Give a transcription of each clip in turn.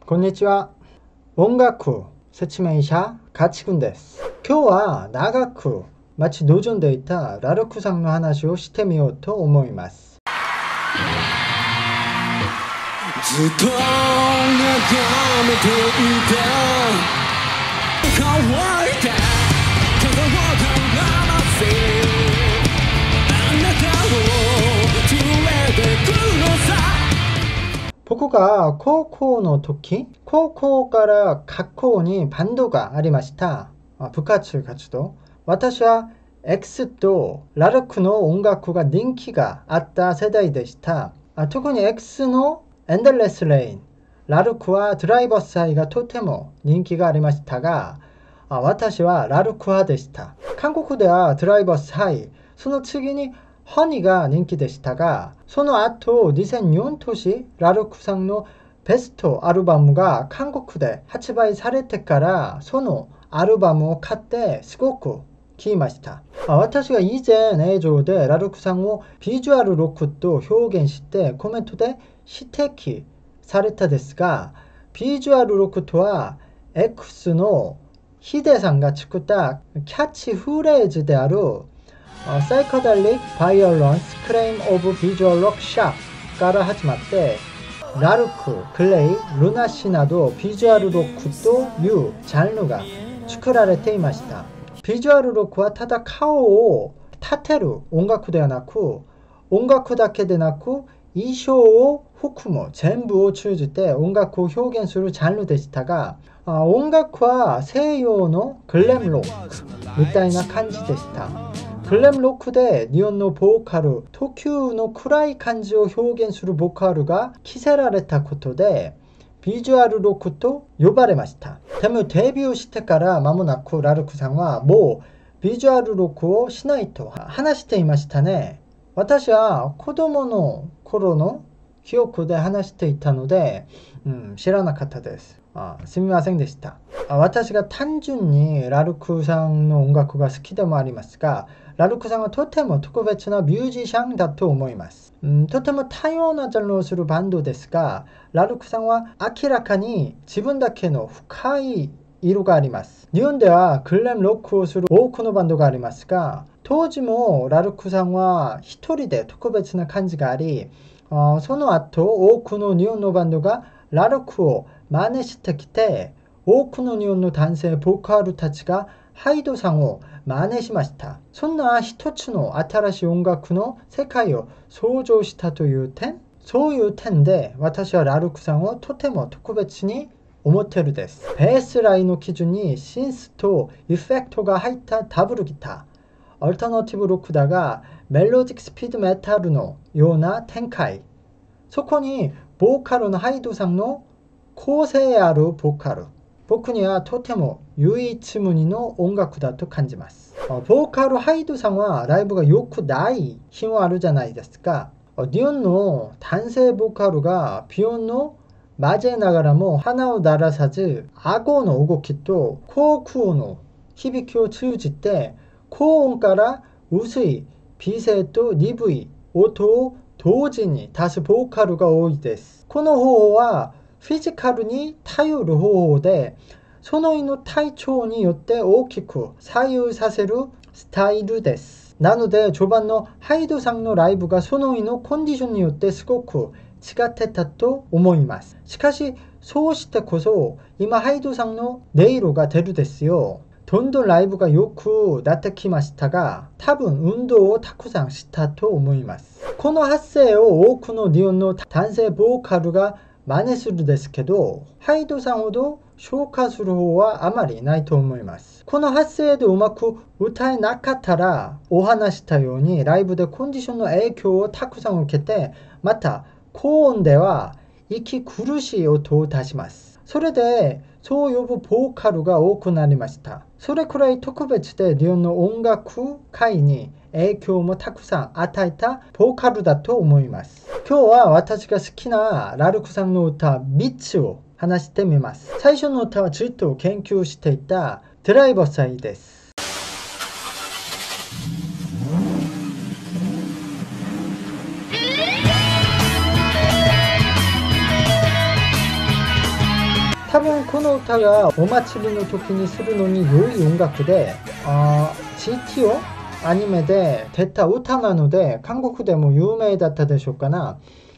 こんにちは。音楽説明者ガチ君です。今日は長く待ち望んでいたラルクさんの話をしてみようと思います。ずっと眺めていた乾いた風を絡ませあなたを連れてくのさ。僕が高校の時、高校から学校にバンドがありました。部活活動。私は X とラルクの音楽が人気があった世代でした。特に X のエンドレスレイン、ラルクはドライバーサイがとても人気がありましたが、私はラルク派でした。韓国ではドライバーサイ、その次にハニーが人気でしたが、その後2004年ラルクさんのベストアルバムが韓国で発売されてからそのアルバムを買ってすごく聴きました。私が以前映像でラルクさんをビジュアルロックと表現してコメントで指摘されたですが、ビジュアルロックとは X のヒデさんが作ったキャッチフレーズであるPsychedelic Violence Claim of Visual Rock Shock から始まってラルク、クレイ、ルナシなどビジュアルロックというジャンルが作られていました。ビジュアルロックはただ顔を立てる音楽ではなく、音楽だけでなく衣装を含む全部を通じて音楽を表現するジャンルでしたが、音楽は西洋のグレムロックみたいな感じでした。グレムロックで日本のボーカル、特有の暗い感じを表現するボーカルが着せられたことでビジュアルロックと呼ばれました。でもデビューしてから間もなくラルクさんはもうビジュアルロックをしないと話していましたね。私は子供の頃の記憶で話していたので、知らなかったです。すみませんでした。私が単純にラルクさんの音楽が好きでもありますが、ラルクさんはとても特別なミュージシャンだと思います。とても多様なジャンルをするバンドですが、ラルクさんは明らかに自分だけの深い色があります。日本ではグレムロックをする多くのバンドがありますが、当時もラルクさんは一人で特別な感じがあり、その後多くの日本のバンドがラルクを真似してきて、多くの日本の男性ボーカルたちがハイドさんを真似しました。そんな一つの新しい音楽の世界を創造したという点、そういう点で私はラルクさんをとても特別に思ってるです。ベースラインの基準にシンスとエフェクトが入ったダブルギター、アルタナティブロックだがメロディックスピードメタルのような展開、そこにボーカルのハイドさんの個性あるボーカル、僕にはとても唯一無二の音楽だと感じます。ボーカルハイドさんはライブが良くない日もあるじゃないですか。日本の男性ボーカルがピオンの交えながらも鼻を鳴らさず顎の動きと口腔の響きを通じて高音から薄い美声と鈍い音を同時に出すボーカルが多いです。この方法はフィジカルに頼る方法で、その日の体調によって大きく左右させるスタイルです。なので序盤のハイドさんのライブがその日のコンディションによってすごく違ってたと思います。しかしそうしてこそ今ハイドさんの音色が出るですよ。どんどんライブが良くなってきましたが、多分運動をたくさんしたと思います。この発声を多くの日本の男性ボーカルが真似するですけど、ハイドさんほど消化する方はあまりないと思います。この発声でうまく歌えなかったら、お話したようにライブでコンディションの影響をたくさん受けて、また高音では息苦しい音を出します。それでそう呼ぶボーカルが多くなりました。それくらい特別で日本の音楽界に影響もたくさん与えたボーカルだと思います。今日は私が好きなラルクさんの歌3つを話してみます。最初の歌はずっと研究していたドライバーサイです。多分この歌がお祭りの時にするのに良い音楽で、GTO アニメで出た歌なので韓国でも有名だったでしょうかな。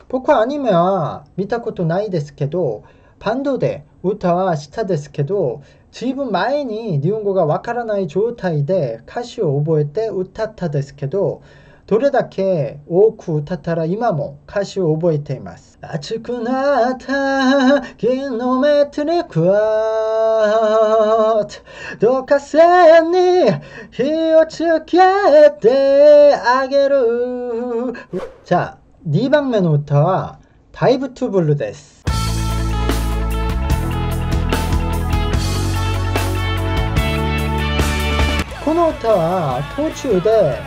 僕はアニメは見たことないですけど、バンドで歌はしたですけど、ずいぶん前に日本語がわからない状態で歌詞を覚えて歌ったですけど、どれだけ多く歌ったら今も歌詞を覚えています。熱くなった銀のメトリクワどうか線に火をつけてあげる。じゃあ2番目の歌はダイブトゥブルです。この歌は途中で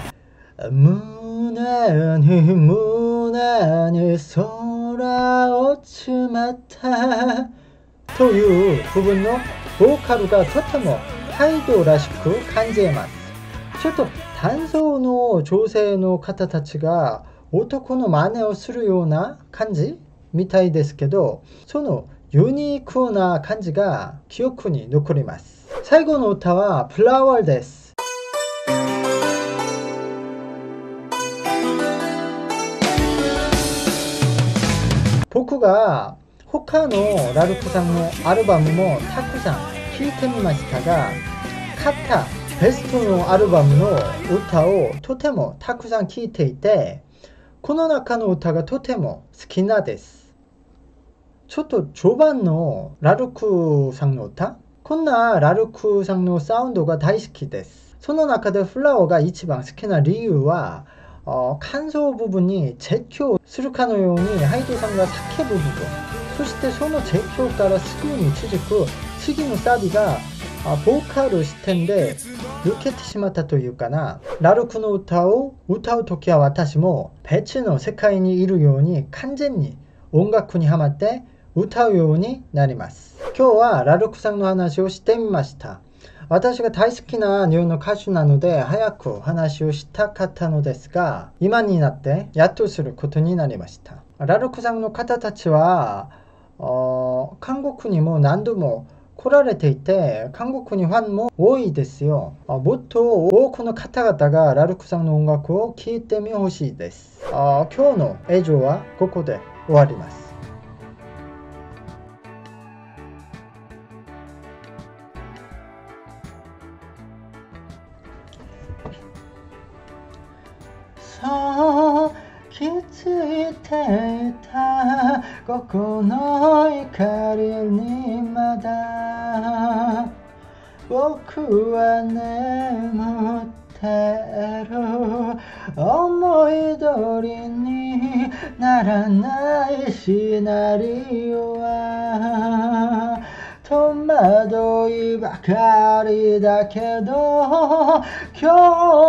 胸に空落ちまったという部分のボーカルがとてもハイドらしく感じます。ちょっと男性の女性の方たちが男の真似をするような感じみたいですけど、そのユニークな感じが記憶に残ります。最後の歌はフラワーです。僕が他のラルクさんのアルバムもたくさん聴いてみましたが、ベストのアルバムの歌をとてもたくさん聴いていて、この中の歌がとても好きなです。ちょっと序盤のラルクさんの歌、こんなラルクさんのサウンドが大好きです。その中でフラワーが一番好きな理由は、間奏部分に絶叫するかのようにハイドさんが叫ぶ部分、そしてその絶叫からすぐに続く次のサビがボーカル視点で抜けてしまったというかな。ラルクの歌を歌うときは私も別の世界にいるように完全に音楽にハマって歌うようになります。今日はラルクさんの話をしてみました。私が大好きな日本の歌手なので早く話をしたかったのですが、今になってやっとすることになりました。ラルクさんの方たちは韓国にも何度も来られていて、韓国にファンも多いですよ。もっと多くの方々がラルクさんの音楽を聴いてみほしいです。今日の映像はここで終わります。そう気づいていたここの怒りにまだ僕は眠ってる。思い通りにならないシナリオは戸惑いばかりだけど、今日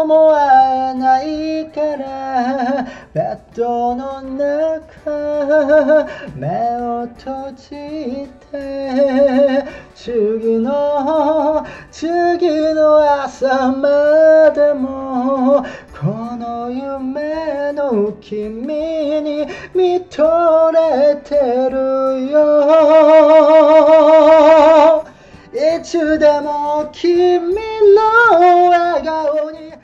も会えないからベッドの中目を閉じて次の朝までもこの夢の君に見とれてるよ。いつでも君の笑顔に